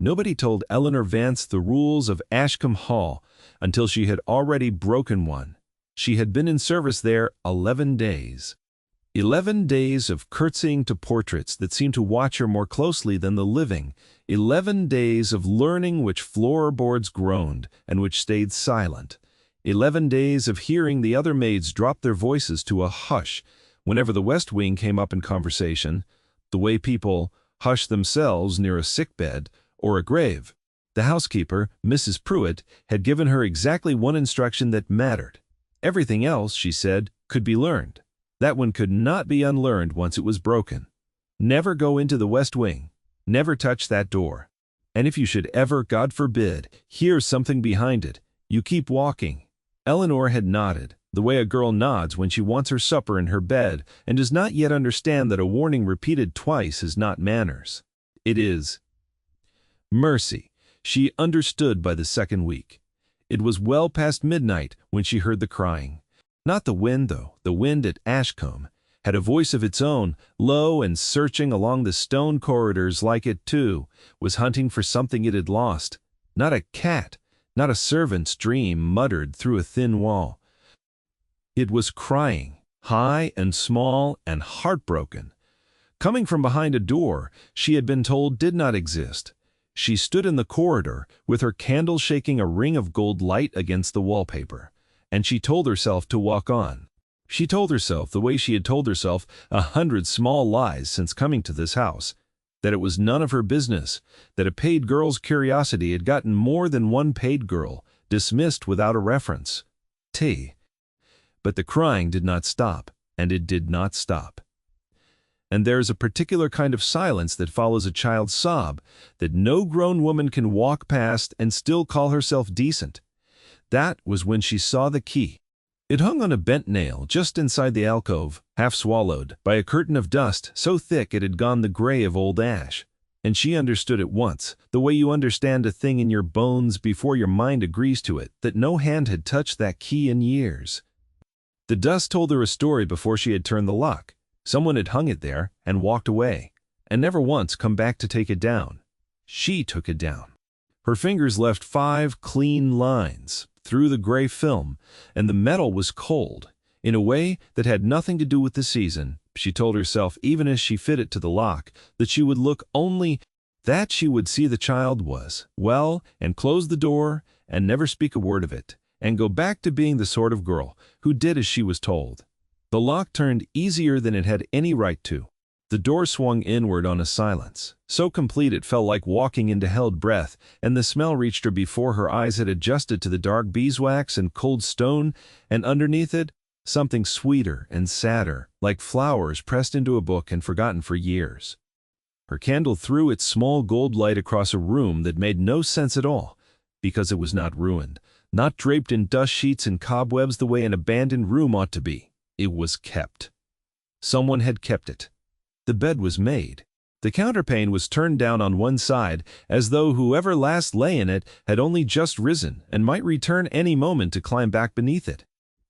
Nobody told Eleanor Vance the rules of Ashcombe Hall until she had already broken one. She had been in service there 11 days. 11 days of curtsying to portraits that seemed to watch her more closely than the living. 11 days of learning which floorboards groaned and which stayed silent. 11 days of hearing the other maids drop their voices to a hush whenever the West Wing came up in conversation, the way people hush themselves near a sickbed or a grave. The housekeeper, Mrs. Pruitt, had given her exactly one instruction that mattered. Everything else, she said, could be learned. That one could not be unlearned once it was broken. Never go into the West Wing. Never touch that door. And if you should ever, God forbid, hear something behind it, you keep walking. Eleanor had nodded, the way a girl nods when she wants her supper in her bed and does not yet understand that a warning repeated twice is not manners. It is mercy. She understood by the second week. It was well past midnight when she heard the crying. Not the wind, though. The wind at Ashcombe had a voice of its own, low and searching along the stone corridors like it, too, was hunting for something it had lost. Not a cat, not a servant's dream muttered through a thin wall. It was crying, high and small and heartbroken. Coming from behind a door she had been told did not exist. She stood in the corridor with her candle shaking a ring of gold light against the wallpaper. And she told herself to walk on. She told herself the way she had told herself 100 small lies since coming to this house, that it was none of her business, that a paid girl's curiosity had gotten more than one paid girl, dismissed without a reference. But the crying did not stop, and it did not stop. And there is a particular kind of silence that follows a child's sob that no grown woman can walk past and still call herself decent. That was when she saw the key. It hung on a bent nail just inside the alcove, half swallowed by a curtain of dust so thick it had gone the gray of old ash. And she understood at once, the way you understand a thing in your bones before your mind agrees to it, that no hand had touched that key in years. The dust told her a story before she had turned the lock. Someone had hung it there and walked away, and never once come back to take it down. She took it down. Her fingers left 5 clean lines through the gray film, and the metal was cold, in a way that had nothing to do with the season. She told herself, even as she fit it to the lock, that she would look only, that she would see the child was well, and close the door, and never speak a word of it, and go back to being the sort of girl who did as she was told. The lock turned easier than it had any right to. The door swung inward on a silence, so complete it felt like walking into held breath, and the smell reached her before her eyes had adjusted to the dark beeswax and cold stone, and underneath it, something sweeter and sadder, like flowers pressed into a book and forgotten for years. Her candle threw its small gold light across a room that made no sense at all, because it was not ruined, not draped in dust sheets and cobwebs the way an abandoned room ought to be. It was kept. Someone had kept it. The bed was made. The counterpane was turned down on one side, as though whoever last lay in it had only just risen and might return any moment to climb back beneath it.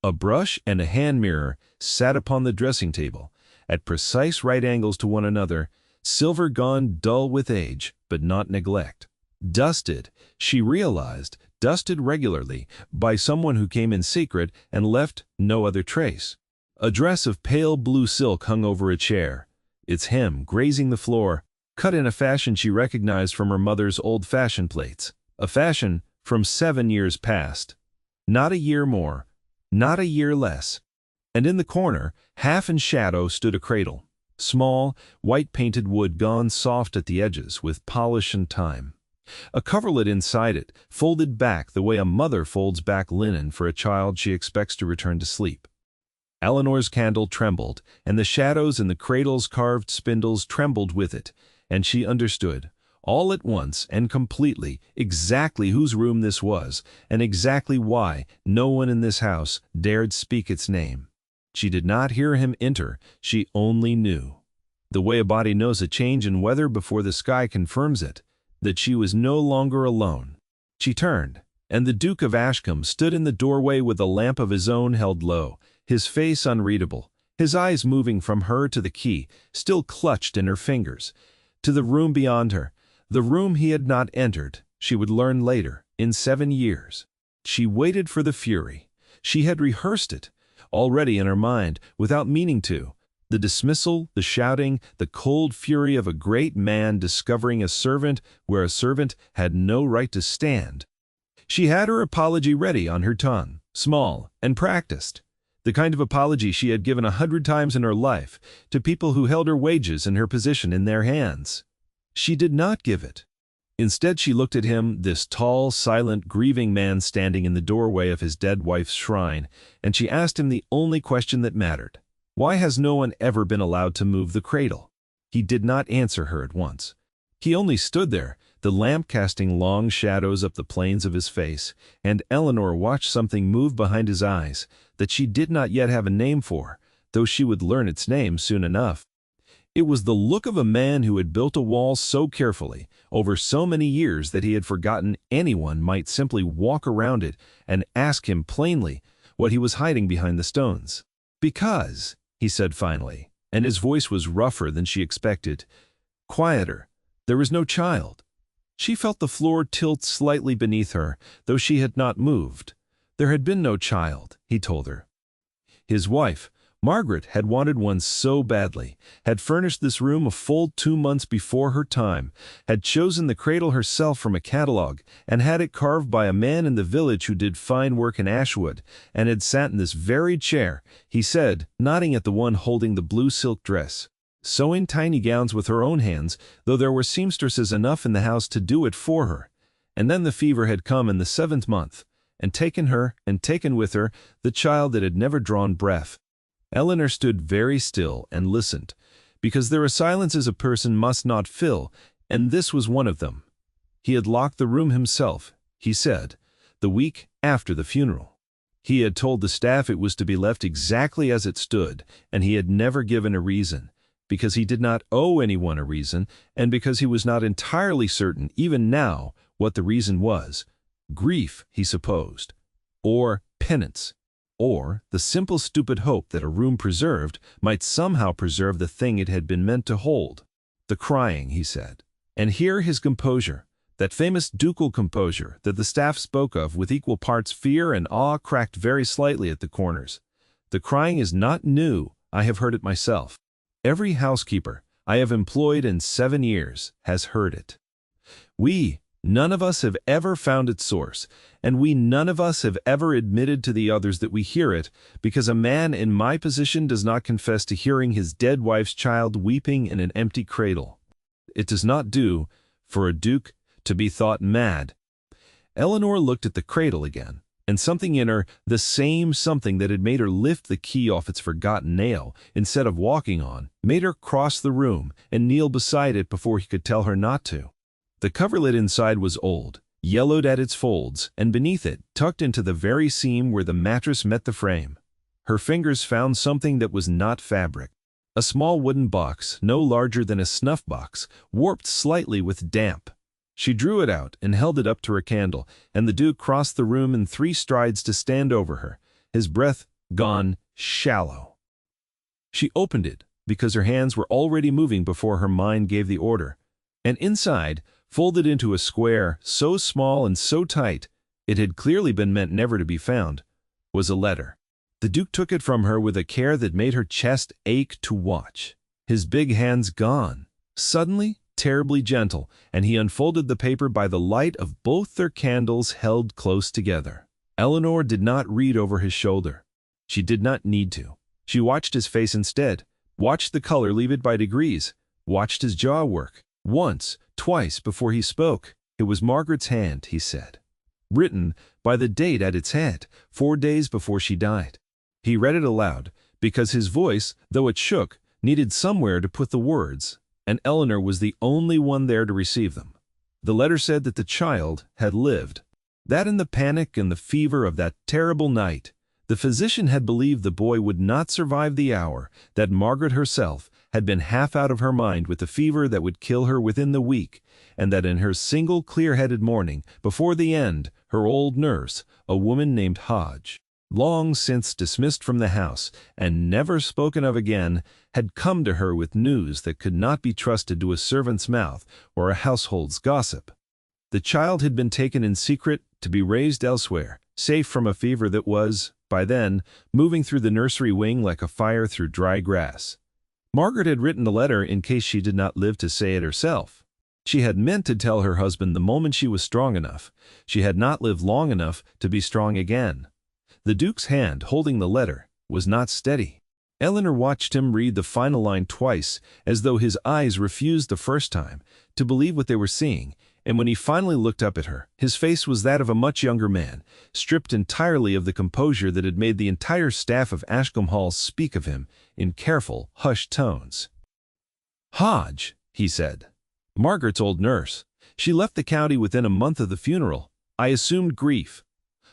A brush and a hand mirror sat upon the dressing table, at precise right angles to one another, silver gone dull with age, but not neglect. Dusted, she realized, dusted regularly, by someone who came in secret and left no other trace. A dress of pale blue silk hung over a chair, its hem grazing the floor, cut in a fashion she recognized from her mother's old fashion plates, a fashion from 7 years past. Not a year more, not a year less. And in the corner, half in shadow, stood a cradle, small, white-painted wood gone soft at the edges with polish and time. A coverlet inside it, folded back the way a mother folds back linen for a child she expects to return to sleep. Eleanor's candle trembled, and the shadows in the cradle's carved spindles trembled with it, and she understood, all at once and completely, exactly whose room this was, and exactly why no one in this house dared speak its name. She did not hear him enter, she only knew, the way a body knows a change in weather before the sky confirms it, that she was no longer alone. She turned, and the Duke of Ashcombe stood in the doorway with a lamp of his own held low, his face unreadable, his eyes moving from her to the key, still clutched in her fingers, to the room beyond her, The room he had not entered, she would learn later, in 7 years. She waited for the fury. She had rehearsed it, already in her mind, without meaning to. The dismissal, the shouting, the cold fury of a great man discovering a servant where a servant had no right to stand. She had her apology ready on her tongue, small and practiced. The kind of apology she had given 100 times in her life to people who held her wages and her position in their hands. She did not give it. Instead, she looked at him, this tall, silent, grieving man standing in the doorway of his dead wife's shrine, and she asked him the only question that mattered. Why has no one ever been allowed to move the cradle? He did not answer her at once. He only stood there, the lamp casting long shadows up the planes of his face, and Eleanor watched something move behind his eyes that she did not yet have a name for, though she would learn its name soon enough. It was the look of a man who had built a wall so carefully, over so many years, that he had forgotten anyone might simply walk around it and ask him plainly what he was hiding behind the stones. "Because," he said finally, and his voice was rougher than she expected, quieter, "there was no child." She felt the floor tilt slightly beneath her, though she had not moved. There had been no child, he told her. His wife, Margaret, had wanted one so badly, had furnished this room a full 2 months before her time, had chosen the cradle herself from a catalogue, and had it carved by a man in the village who did fine work in Ashwood, and had sat in this very chair, he said, nodding at the one holding the blue silk dress, sewing tiny gowns with her own hands, though there were seamstresses enough in the house to do it for her. And then the fever had come in the 7th month, and taken her, and taken with her, the child that had never drawn breath. Eleanor stood very still and listened, because there are silences a person must not fill, and this was one of them. He had locked the room himself, he said, the week after the funeral. He had told the staff it was to be left exactly as it stood, and he had never given a reason, because he did not owe anyone a reason, and because he was not entirely certain, even now, what the reason was. Grief, he supposed, or penance, or the simple stupid hope that a room preserved might somehow preserve the thing it had been meant to hold. The crying, he said. And here his composure, that famous ducal composure that the staff spoke of with equal parts fear and awe, cracked very slightly at the corners. The crying is not new, I have heard it myself. Every housekeeper I have employed in 7 years has heard it. None of us have ever found its source, and none of us have ever admitted to the others that we hear it, because a man in my position does not confess to hearing his dead wife's child weeping in an empty cradle. It does not do for a duke to be thought mad. Eleanor looked at the cradle again, and something in her, the same something that had made her lift the key off its forgotten nail instead of walking on, made her cross the room and kneel beside it before he could tell her not to. The coverlet inside was old, yellowed at its folds, and beneath it, tucked into the very seam where the mattress met the frame, her fingers found something that was not fabric. A small wooden box, no larger than a snuff box, warped slightly with damp. She drew it out and held it up to her candle, and the Duke crossed the room in 3 strides to stand over her, his breath gone shallow. She opened it, because her hands were already moving before her mind gave the order, and inside, folded into a square so small and so tight it had clearly been meant never to be found, was a letter. The Duke took it from her with a care that made her chest ache to watch. His big hands gone, suddenly, terribly gentle, and he unfolded the paper by the light of both their candles held close together. Eleanor did not read over his shoulder. She did not need to. She watched his face instead, watched the color leave it by degrees, watched his jaw work. Once, twice before he spoke. It was Margaret's hand, he said. Written by the date at its head, 4 days before she died. He read it aloud, because his voice, though it shook, needed somewhere to put the words, and Eleanor was the only one there to receive them. The letter said that the child had lived. That in the panic and the fever of that terrible night, the physician had believed the boy would not survive the hour, that Margaret herself had been half out of her mind with the fever that would kill her within the week, and that in her single clear-headed morning, before the end, her old nurse, a woman named Hodge, long since dismissed from the house and never spoken of again, had come to her with news that could not be trusted to a servant's mouth or a household's gossip. The child had been taken in secret to be raised elsewhere, safe from a fever that was, by then, moving through the nursery wing like a fire through dry grass. Margaret had written the letter in case she did not live to say it herself. She had meant to tell her husband the moment she was strong enough. She had not lived long enough to be strong again. The Duke's hand, holding the letter, was not steady. Eleanor watched him read the final line twice, as though his eyes refused the first time to believe what they were seeing, and when he finally looked up at her, his face was that of a much younger man, stripped entirely of the composure that had made the entire staff of Ashcombe Hall speak of him in careful, hushed tones. "Hodge," he said. "Margaret's old nurse. She left the county within a month of the funeral. I assumed grief.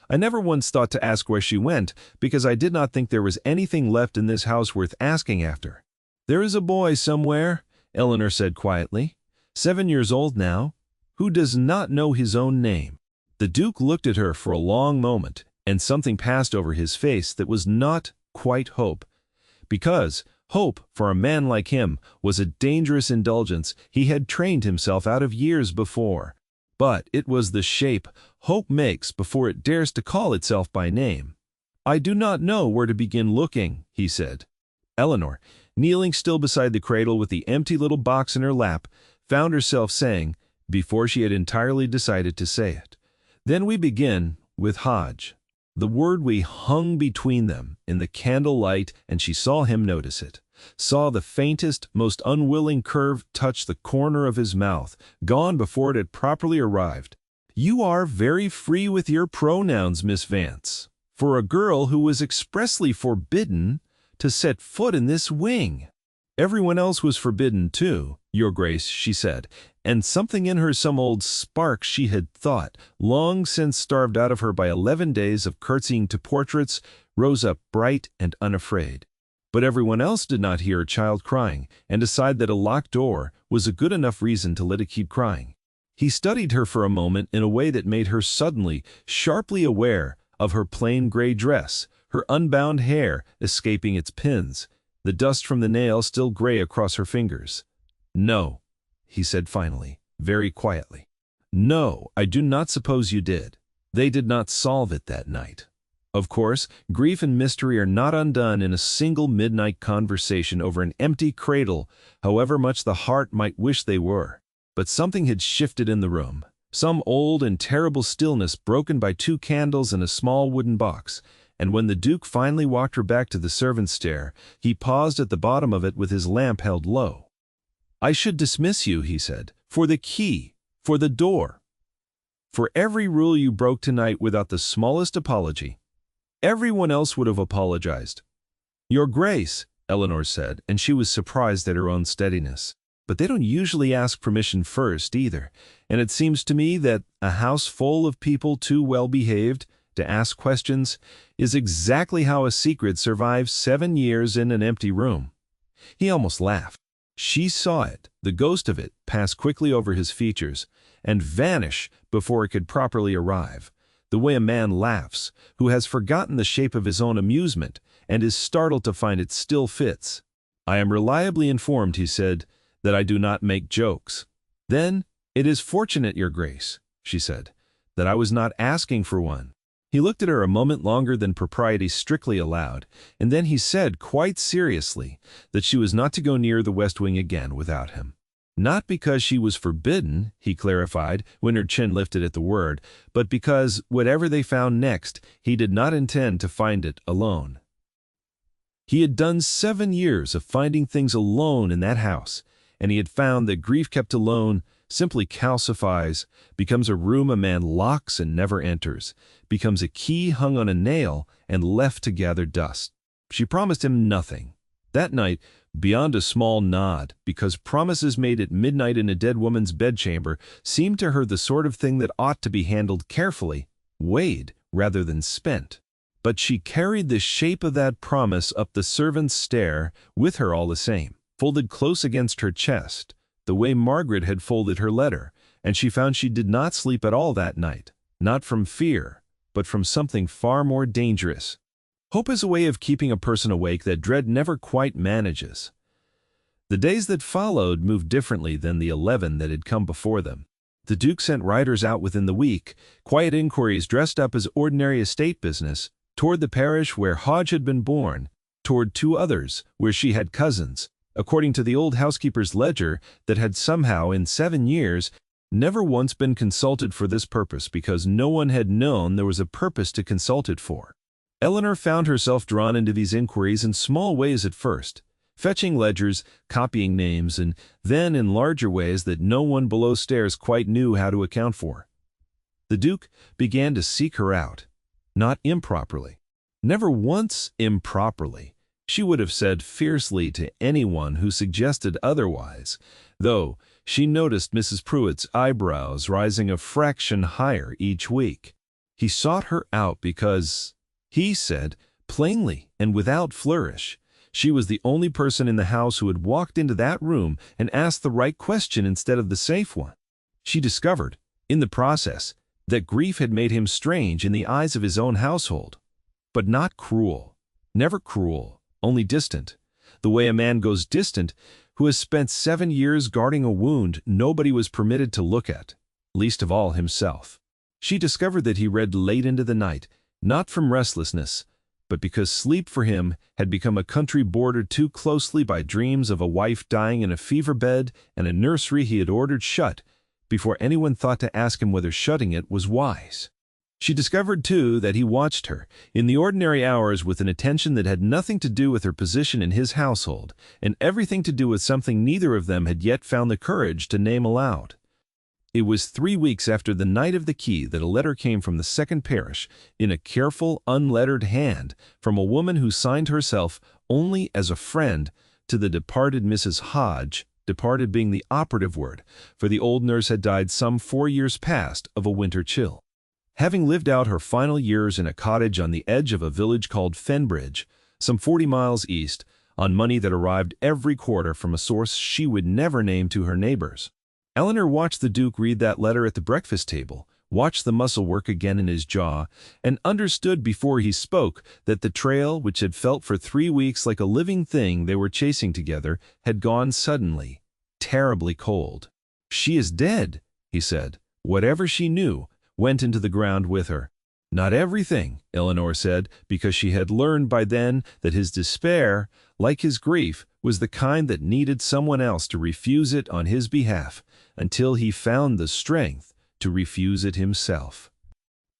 I never once thought to ask where she went, because I did not think there was anything left in this house worth asking after." "There is a boy somewhere," Eleanor said quietly, 7 years old now, who does not know his own name. The Duke looked at her for a long moment, and something passed over his face that was not quite hope, because hope, for a man like him, was a dangerous indulgence he had trained himself out of years before. But it was the shape hope makes before it dares to call itself by name. "I do not know where to begin looking," he said. Eleanor, kneeling still beside the cradle with the empty little box in her lap, found herself saying, before she had entirely decided to say it, "Then we begin with Hodge." The word we hung between them in the candle light, and she saw him notice it. Saw the faintest, most unwilling curve touch the corner of his mouth, gone before it had properly arrived. "You are very free with your pronouns, Miss Vance, for a girl who was expressly forbidden to set foot in this wing." "Everyone else was forbidden too, Your Grace," she said, and something in her, some old spark she had thought, long since starved out of her by 11 days of curtsying to portraits, rose up bright and unafraid. But everyone else did not hear a child crying and decide that a locked door was a good enough reason to let it keep crying. He studied her for a moment in a way that made her suddenly, sharply aware of her plain gray dress, her unbound hair escaping its pins, the dust from the nail still gray across her fingers. "No," he said finally, very quietly. "No, I do not suppose you did. They did not solve it that night. Of course, grief and mystery are not undone in a single midnight conversation over an empty cradle, however much the heart might wish they were. But something had shifted in the room, some old and terrible stillness broken by 2 candles and a small wooden box, and when the Duke finally walked her back to the servants' stair, he paused at the bottom of it with his lamp held low. "I should dismiss you," he said, "for the key, for the door, for every rule you broke tonight without the smallest apology. Everyone else would have apologized." "Your Grace," Eleanor said, and she was surprised at her own steadiness. "But they don't usually ask permission first, either, and it seems to me that a house full of people too well behaved to ask questions is exactly how a secret survives 7 years in an empty room." He almost laughed. She saw it, the ghost of it, pass quickly over his features and vanish before it could properly arrive, the way a man laughs who has forgotten the shape of his own amusement and is startled to find it still fits. "I am reliably informed," he said, "that I do not make jokes." "Then it is fortunate, Your Grace," she said, "that I was not asking for one." He looked at her a moment longer than propriety strictly allowed, and then he said quite seriously that she was not to go near the West Wing again without him. Not because she was forbidden, he clarified when her chin lifted at the word, but because, whatever they found next, he did not intend to find it alone. He had done 7 years of finding things alone in that house, and he had found that grief kept alone simply calcifies, becomes a room a man locks and never enters, becomes a key hung on a nail and left to gather dust. She promised him nothing. That night, beyond a small nod, because promises made at midnight in a dead woman's bedchamber seemed to her the sort of thing that ought to be handled carefully, weighed rather than spent. But she carried the shape of that promise up the servants' stair with her all the same, folded close against her chest, the way Margaret had folded her letter, and she found she did not sleep at all that night, not from fear, but from something far more dangerous. Hope is a way of keeping a person awake that dread never quite manages. The days that followed moved differently than the 11 that had come before them. The Duke sent riders out within the week, quiet inquiries dressed up as ordinary estate business, toward the parish where Hodge had been born, toward 2 others where she had cousins, according to the old housekeeper's ledger that had somehow, in 7 years, never once been consulted for this purpose because no one had known there was a purpose to consult it for. Eleanor found herself drawn into these inquiries in small ways at first, fetching ledgers, copying names, and then in larger ways that no one below stairs quite knew how to account for. The Duke began to seek her out, not improperly. Never once improperly. She would have said fiercely to anyone who suggested otherwise, though she noticed Mrs. Pruitt's eyebrows rising a fraction higher each week. He sought her out because, he said, plainly and without flourish, she was the only person in the house who had walked into that room and asked the right question instead of the safe one. She discovered, in the process, that grief had made him strange in the eyes of his own household. But not cruel. Never cruel, only distant. The way a man goes distant who has spent 7 years guarding a wound nobody was permitted to look at, least of all himself. She discovered that he read late into the night, not from restlessness, but because sleep for him had become a country bordered too closely by dreams of a wife dying in a fever bed and a nursery he had ordered shut before anyone thought to ask him whether shutting it was wise. She discovered, too, that he watched her in the ordinary hours with an attention that had nothing to do with her position in his household and everything to do with something neither of them had yet found the courage to name aloud. It was 3 weeks after the night of the key that a letter came from the second parish in a careful, unlettered hand from a woman who signed herself only as a friend to the departed Mrs. Hodge, departed being the operative word, for the old nurse had died some 4 years past of a winter chill. Having lived out her final years in a cottage on the edge of a village called Fenbridge, some 40 miles east, on money that arrived every quarter from a source she would never name to her neighbors, Eleanor watched the Duke read that letter at the breakfast table, watched the muscle work again in his jaw, and understood before he spoke that the trail, which had felt for 3 weeks like a living thing they were chasing together, had gone suddenly, terribly cold. "She is dead," he said. Whatever she knew went into the ground with her. Not everything, Eleanor said, because she had learned by then that his despair, like his grief, was the kind that needed someone else to refuse it on his behalf, until he found the strength to refuse it himself.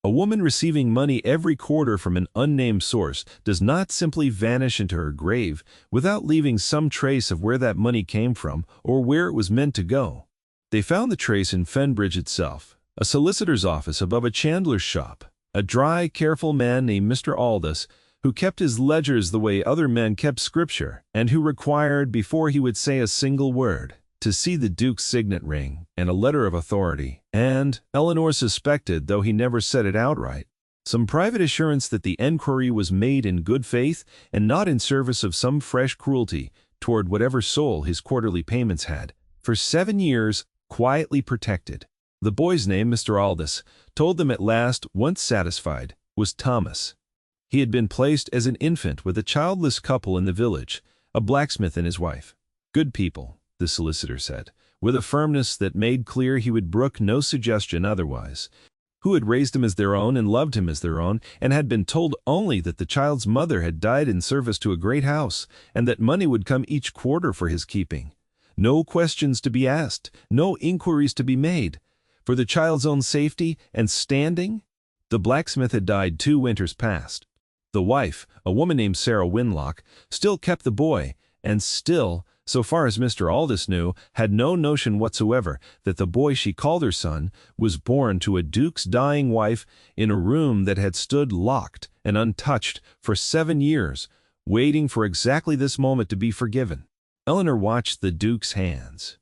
A woman receiving money every quarter from an unnamed source does not simply vanish into her grave without leaving some trace of where that money came from or where it was meant to go. They found the trace in Fenbridge itself, a solicitor's office above a chandler's shop. A dry, careful man named Mr. Aldous, who kept his ledgers the way other men kept scripture, and who required, before he would say a single word, to see the Duke's signet ring and a letter of authority, and, Eleanor suspected, though he never said it outright, some private assurance that the enquiry was made in good faith and not in service of some fresh cruelty toward whatever soul his quarterly payments had, for 7 years, quietly protected. The boy's name, Mr. Aldous, told them at last, once satisfied, was Thomas. He had been placed as an infant with a childless couple in the village, a blacksmith and his wife. Good people, the solicitor said, with a firmness that made clear he would brook no suggestion otherwise, who had raised him as their own and loved him as their own, and had been told only that the child's mother had died in service to a great house, and that money would come each quarter for his keeping. No questions to be asked, no inquiries to be made. For the child's own safety and standing? The blacksmith had died 2 winters past. The wife, a woman named Sarah Winlock, still kept the boy, and still, so far as Mr. Aldous knew, had no notion whatsoever that the boy she called her son was born to a duke's dying wife in a room that had stood locked and untouched for 7 years, waiting for exactly this moment to be forgiven. Eleanor watched the Duke's hands.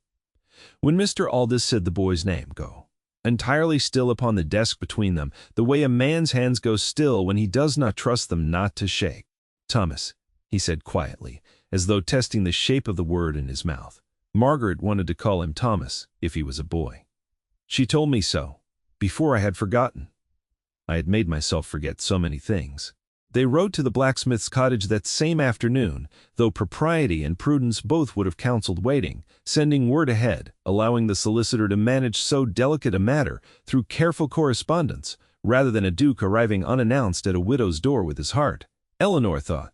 When Mr. Aldous said the boy's name, go entirely still upon the desk between them, the way a man's hands go still when he does not trust them not to shake. "Thomas," he said quietly, as though testing the shape of the word in his mouth. Margaret wanted to call him Thomas if he was a boy. She told me so, before I had forgotten. I had made myself forget so many things. They rode to the blacksmith's cottage that same afternoon, though propriety and prudence both would have counseled waiting, sending word ahead, allowing the solicitor to manage so delicate a matter through careful correspondence, rather than a duke arriving unannounced at a widow's door with his heart. Eleanor thought,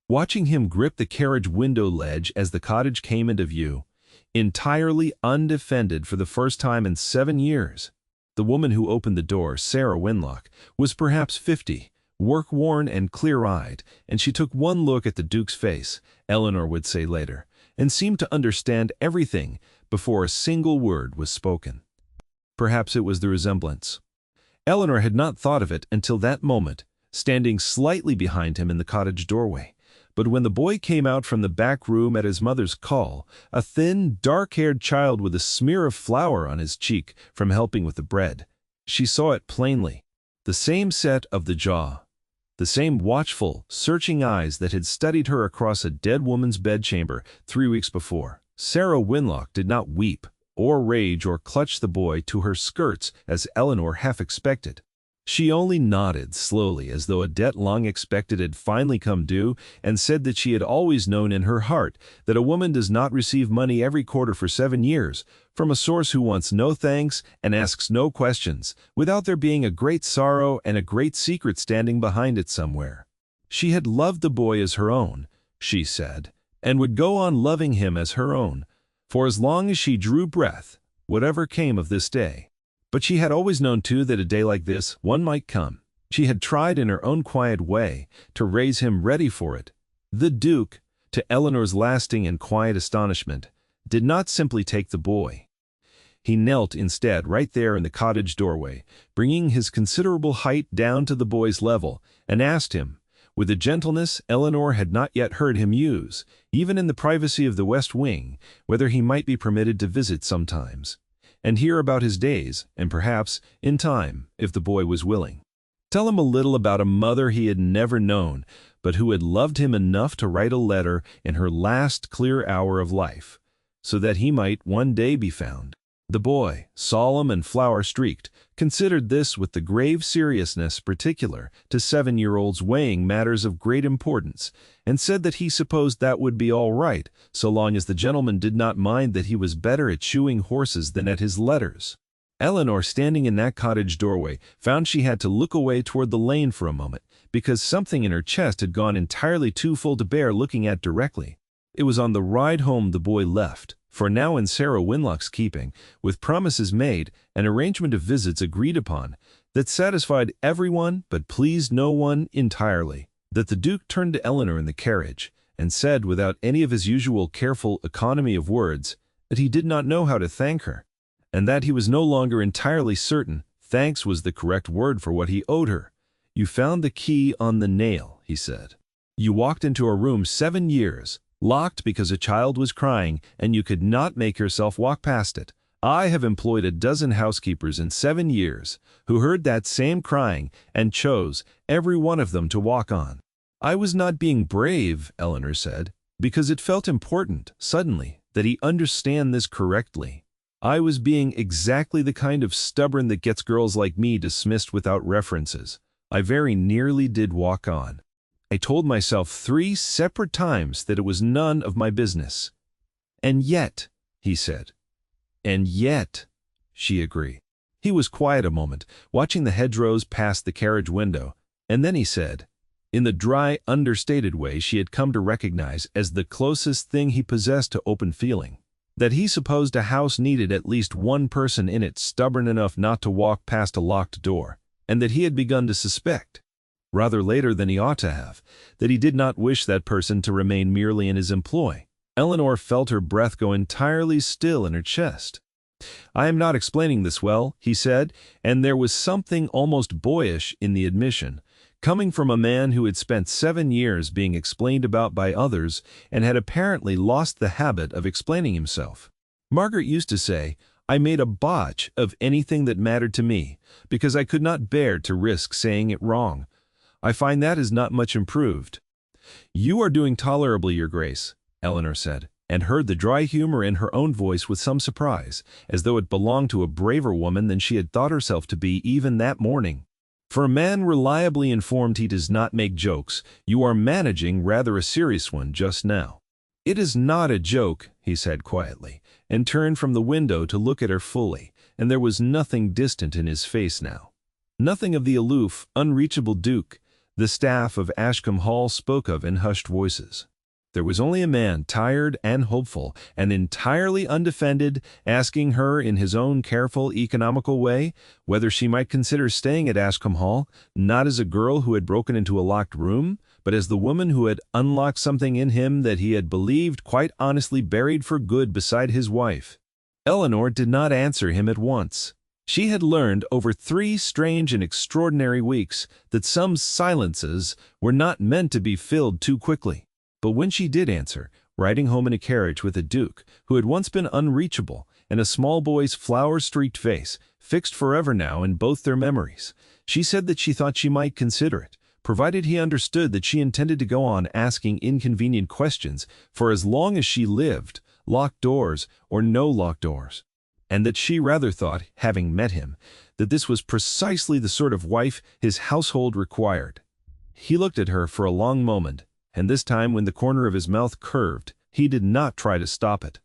watching him grip the carriage window ledge as the cottage came into view, entirely undefended for the first time in 7 years. The woman who opened the door, Sarah Winlock, was perhaps 50, work-worn and clear-eyed, and she took one look at the Duke's face, Eleanor would say later, and seemed to understand everything before a single word was spoken. Perhaps it was the resemblance. Eleanor had not thought of it until that moment, standing slightly behind him in the cottage doorway. But when the boy came out from the back room at his mother's call, a thin, dark-haired child with a smear of flour on his cheek from helping with the bread, she saw it plainly. The same set of the jaw, the same watchful, searching eyes that had studied her across a dead woman's bedchamber 3 weeks before. Sarah Winlock did not weep, or rage, or clutch the boy to her skirts as Eleanor half expected. She only nodded slowly as though a debt long expected had finally come due, and said that she had always known in her heart that a woman does not receive money every quarter for 7 years, from a source who wants no thanks and asks no questions, without there being a great sorrow and a great secret standing behind it somewhere. She had loved the boy as her own, she said, and would go on loving him as her own, for as long as she drew breath, whatever came of this day. But she had always known, too, that a day like this, one might come. She had tried in her own quiet way to raise him ready for it. The Duke, to Eleanor's lasting and quiet astonishment, did not simply take the boy. He knelt instead right there in the cottage doorway, bringing his considerable height down to the boy's level, and asked him, with a gentleness Eleanor had not yet heard him use, even in the privacy of the West Wing, whether he might be permitted to visit sometimes, and hear about his days, and perhaps, in time, if the boy was willing, tell him a little about a mother he had never known, but who had loved him enough to write a letter in her last clear hour of life, so that he might one day be found. The boy, solemn and flower-streaked, considered this with the grave seriousness particular to 7-year-olds weighing matters of great importance, and said that he supposed that would be all right, so long as the gentleman did not mind that he was better at shoeing horses than at his letters. Eleanor, standing in that cottage doorway, found she had to look away toward the lane for a moment, because something in her chest had gone entirely too full to bear looking at directly. It was on the ride home the boy left, for now in Sarah Winlock's keeping, with promises made, an arrangement of visits agreed upon, that satisfied everyone but pleased no one entirely, that the Duke turned to Eleanor in the carriage, and said without any of his usual careful economy of words, that he did not know how to thank her, and that he was no longer entirely certain thanks was the correct word for what he owed her. "You found the key on the nail," he said. "You walked into a room 7 years, locked because a child was crying, and you could not make yourself walk past it. I have employed a dozen housekeepers in 7 years who heard that same crying and chose, every one of them, to walk on." "I was not being brave," Eleanor said, "because it felt important, suddenly, that he understand this correctly. I was being exactly the kind of stubborn that gets girls like me dismissed without references. I very nearly did walk on. I told myself 3 separate times that it was none of my business." "And yet," he said. "And yet," she agreed. He was quiet a moment, watching the hedgerows past the carriage window, and then he said, in the dry, understated way she had come to recognize as the closest thing he possessed to open feeling, that he supposed a house needed at least one person in it stubborn enough not to walk past a locked door, and that he had begun to suspect, rather later than he ought to have, that he did not wish that person to remain merely in his employ. Eleanor felt her breath go entirely still in her chest. "I am not explaining this well," he said, and there was something almost boyish in the admission, coming from a man who had spent 7 years being explained about by others and had apparently lost the habit of explaining himself. "Margaret used to say, I made a botch of anything that mattered to me, because I could not bear to risk saying it wrong. I find that is not much improved." "You are doing tolerably, Your Grace," Eleanor said, and heard the dry humor in her own voice with some surprise, as though it belonged to a braver woman than she had thought herself to be even that morning. For a man reliably informed he does not make jokes, you are managing rather a serious one just now. It is not a joke, he said quietly, and turned from the window to look at her fully, and there was nothing distant in his face now. Nothing of the aloof, unreachable Duke the staff of Ashcombe Hall spoke of in hushed voices. There was only a man, tired and hopeful, and entirely undefended, asking her in his own careful, economical way whether she might consider staying at Ashcombe Hall, not as a girl who had broken into a locked room, but as the woman who had unlocked something in him that he had believed quite honestly buried for good beside his wife. Eleanor did not answer him at once. She had learned over 3 strange and extraordinary weeks that some silences were not meant to be filled too quickly. But when she did answer, riding home in a carriage with a duke who had once been unreachable, and a small boy's flower-streaked face, fixed forever now in both their memories, she said that she thought she might consider it, provided he understood that she intended to go on asking inconvenient questions for as long as she lived, locked doors or no locked doors, and that she rather thought, having met him, that this was precisely the sort of wife his household required. He looked at her for a long moment, and this time when the corner of his mouth curved, he did not try to stop it.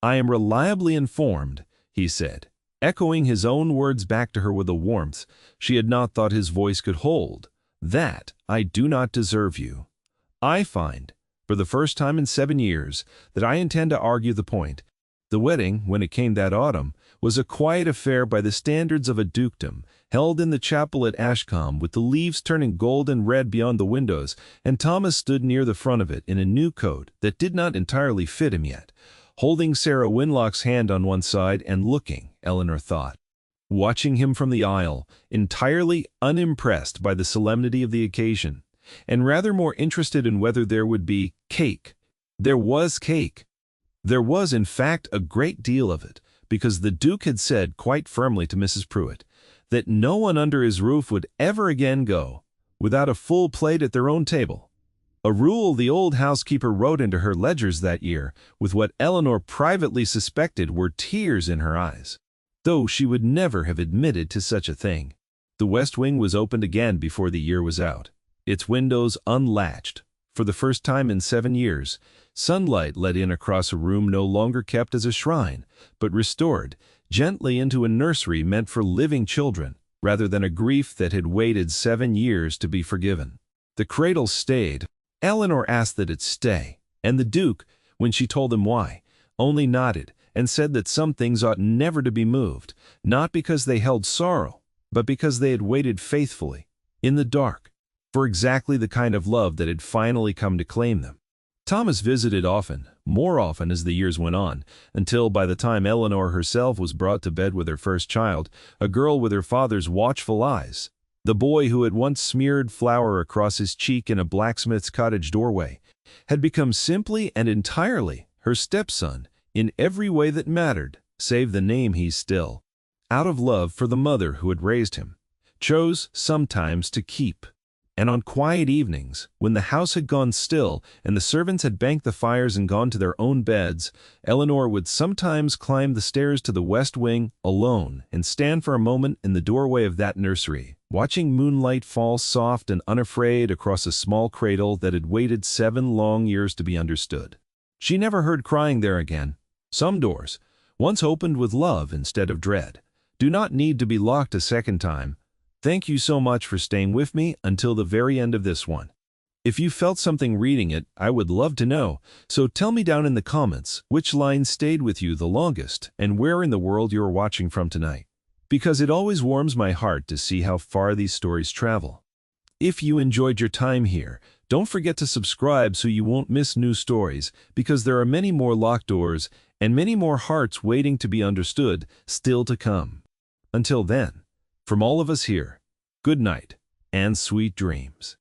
"I am reliably informed," he said, echoing his own words back to her with a warmth she had not thought his voice could hold, "that I do not deserve you. I find, for the first time in 7 years, that I intend to argue the point. The wedding, when it came that autumn, was a quiet affair by the standards of a dukedom, held in the chapel at Ashcombe with the leaves turning gold and red beyond the windows, and Thomas stood near the front of it in a new coat that did not entirely fit him yet, holding Sarah Winlock's hand on one side and looking, Eleanor thought, watching him from the aisle, entirely unimpressed by the solemnity of the occasion, and rather more interested in whether there would be cake. There was cake. There was, in fact, a great deal of it, because the Duke had said quite firmly to Mrs. Pruitt that no one under his roof would ever again go without a full plate at their own table, a rule the old housekeeper wrote into her ledgers that year with what Eleanor privately suspected were tears in her eyes, though she would never have admitted to such a thing. The west wing was opened again before the year was out, its windows unlatched. For the first time in 7 years, sunlight let in across a room no longer kept as a shrine, but restored gently into a nursery meant for living children, rather than a grief that had waited 7 years to be forgiven. The cradle stayed. Eleanor asked that it stay, and the Duke, when she told him why, only nodded and said that some things ought never to be moved, not because they held sorrow, but because they had waited faithfully, in the dark, for exactly the kind of love that had finally come to claim them. Thomas visited often, more often as the years went on, until by the time Eleanor herself was brought to bed with her first child, a girl with her father's watchful eyes, the boy who had once smeared flour across his cheek in a blacksmith's cottage doorway, had become simply and entirely her stepson in every way that mattered, save the name he still, out of love for the mother who had raised him, chose sometimes to keep. And on quiet evenings, when the house had gone still and the servants had banked the fires and gone to their own beds, Eleanor would sometimes climb the stairs to the west wing alone and stand for a moment in the doorway of that nursery, watching moonlight fall soft and unafraid across a small cradle that had waited 7 long years to be understood. She never heard crying there again. Some doors, once opened with love instead of dread, do not need to be locked a second time. Thank you so much for staying with me until the very end of this one. If you felt something reading it, I would love to know, so tell me down in the comments which line stayed with you the longest and where in the world you are watching from tonight, because it always warms my heart to see how far these stories travel. If you enjoyed your time here, don't forget to subscribe so you won't miss new stories, because there are many more locked doors and many more hearts waiting to be understood still to come. Until then, from all of us here, good night and sweet dreams.